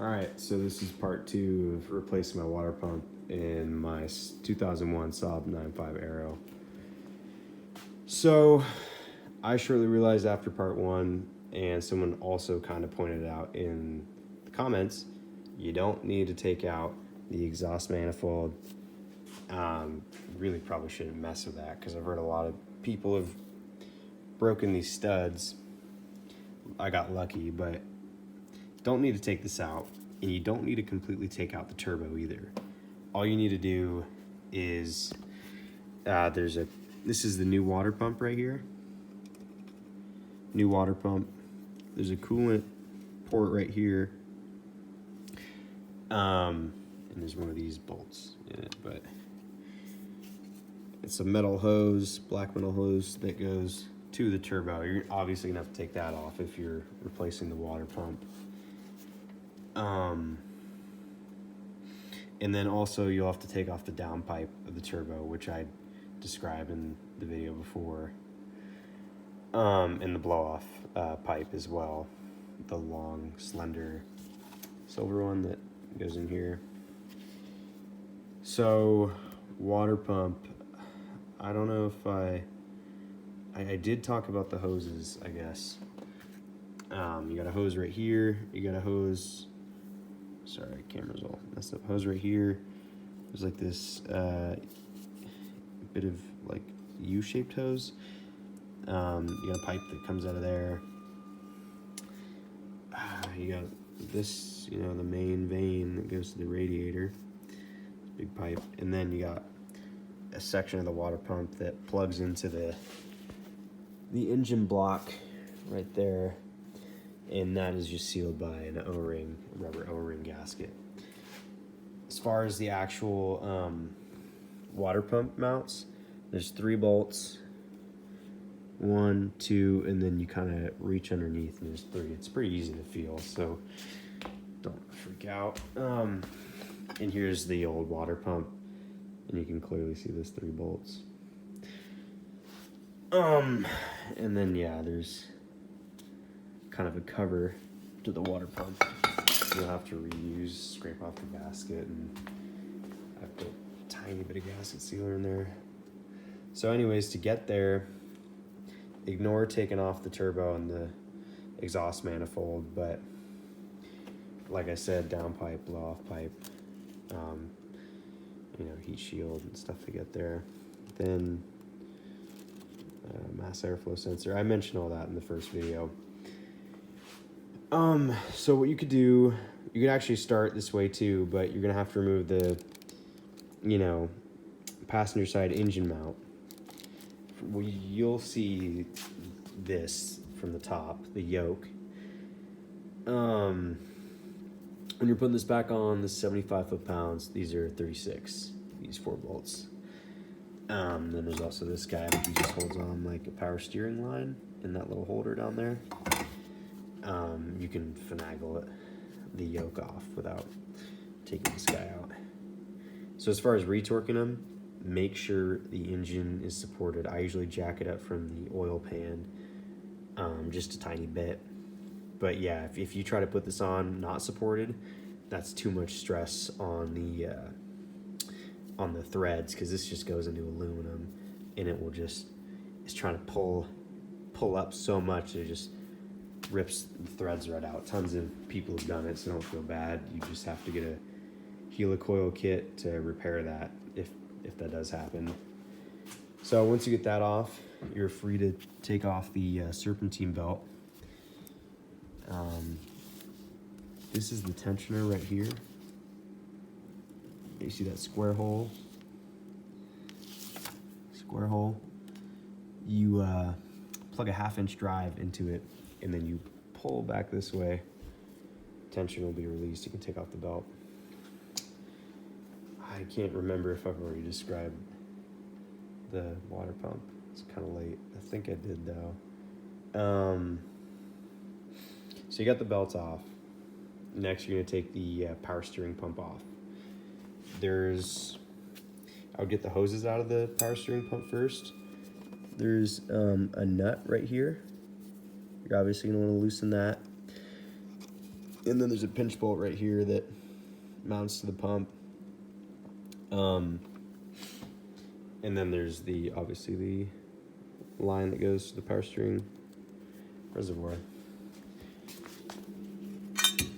Alright, so this is part 2 of replacing my water pump in my 2001 Saab 9.5 Aero. So, I shortly realized after part 1, and someone also kind of pointed out in the comments, you don't need to take out the exhaust manifold. Really probably shouldn't mess with that because I've heard a lot of people have broken these studs. I got lucky, but don't need to take this out, and you don't need to completely take out the turbo either. All you need to do is this is the new water pump right here. New water pump. There's a coolant port right here, and there's one of these bolts in it, but it's a metal hose, black metal hose that goes to the turbo. You're obviously gonna have to take that off if you're replacing the water pump. And then also you'll have to take off the downpipe of the turbo, which I described in the video before, and the blow-off pipe as well, the long, slender silver one that goes in here. So, water pump, I don't know if I did talk about the hoses, I guess. You got a hose right here, you got a hose, sorry, camera's all messed up, hose right here. There's like this bit of like U-shaped hose. You got a pipe that comes out of there. You got this, you know, the main vein that goes to the radiator, big pipe, and then you got a section of the water pump that plugs into the engine block right there, and that is just sealed by an O-ring, rubber O-ring gasket. As far as the actual water pump mounts, there's 3 bolts, 1, 2, and then you kind of reach underneath and there's 3. It's pretty easy to feel, so don't freak out. And here's the old water pump, and you can clearly see those 3 bolts. And then yeah, there's kind of a cover to the water pump. You'll have to reuse, scrape off the gasket, and I put a tiny bit of gasket sealer in there. So anyways, to get there, ignore taking off the turbo and the exhaust manifold, but like I said, downpipe, blow-off pipe, you know, heat shield and stuff to get there. Then mass airflow sensor. I mentioned all that in the first video. So what you could do, you could actually start this way too, but you're gonna have to remove the, you know, passenger side engine mount. You'll see this from the top, the yoke. When you're putting this back on, the 75 foot-pounds, these are 36, these 4 bolts. Then there's also this guy, he just holds on like a power steering line in that little holder down there. You can finagle the yoke off without taking this guy out. So as far as retorquing them, make sure the engine is supported. I usually jack it up from the oil pan, just a tiny bit. But yeah, if you try to put this on not supported, that's too much stress on the threads, because this just goes into aluminum, and it will just, it's trying to pull up so much that it just rips the threads right out. Tons of people have done it, so don't feel bad. You just have to get a helicoil kit to repair that if that does happen. So once you get that off, you're free to take off the serpentine belt. This is the tensioner right here. You see that square hole? Square hole. You plug a 1/2-inch drive into it, and then you pull back this way. Tension will be released. You can take off the belt. I can't remember if I've already described the water pump. It's kind of late. I think I did though. So you got the belts off. Next, you're gonna take the power steering pump off. I would get the hoses out of the power steering pump first. There's a nut right here. You're obviously gonna want to loosen that. And then there's a pinch bolt right here that mounts to the pump. And then there's obviously the line that goes to the power steering reservoir.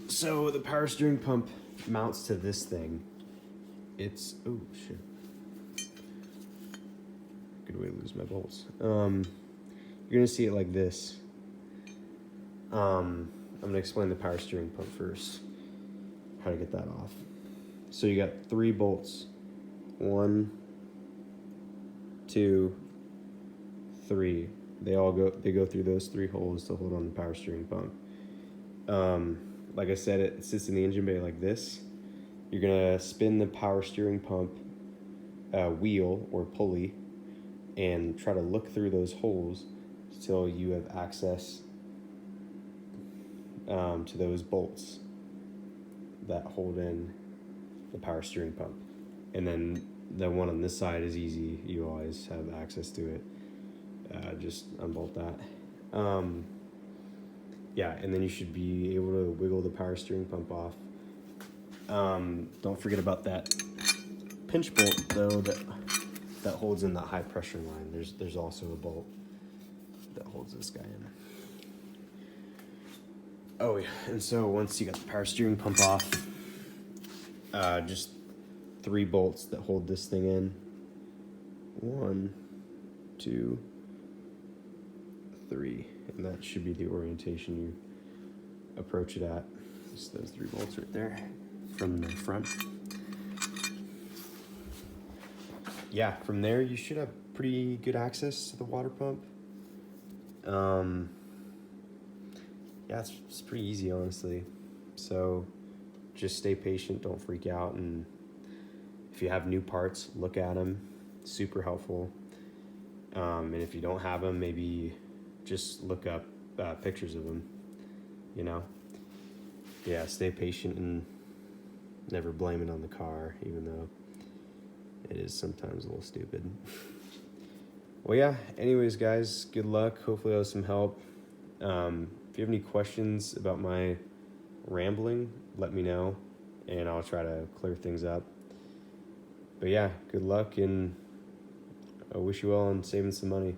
So the power steering pump mounts to this thing. It's, oh shit. Good way to lose my bolts. You're gonna see it like this. I'm gonna explain the power steering pump first. How to get that off. So you got 3 bolts. 1, 2, 3. They go through those 3 holes to hold on the power steering pump. Like I said, it sits in the engine bay like this. You're gonna spin the power steering pump wheel or pulley and try to look through those holes until you have access to those bolts that hold in the power steering pump. And then the one on this side is easy. You always have access to it. Just unbolt that. Yeah, and then you should be able to wiggle the power steering pump off. Don't forget about that pinch bolt though that holds in that high pressure line. There's also a bolt that holds this guy in. Oh yeah, and so once you got the power steering pump off, just 3 bolts that hold this thing in. 1, 2, 3, and that should be the orientation you approach it at. Just those 3 bolts right there from the front. Yeah, from there you should have pretty good access to the water pump. Yeah, it's pretty easy, honestly. So just stay patient, don't freak out, and if you have new parts, look at them. Super helpful. And if you don't have them, maybe just look up pictures of them, you know? Yeah, stay patient and never blame it on the car, even though it is sometimes a little stupid. Well, yeah, anyways, guys, good luck. Hopefully that was some help. If you have any questions about my rambling, let me know, and I'll try to clear things up. But yeah, good luck, and I wish you well on saving some money.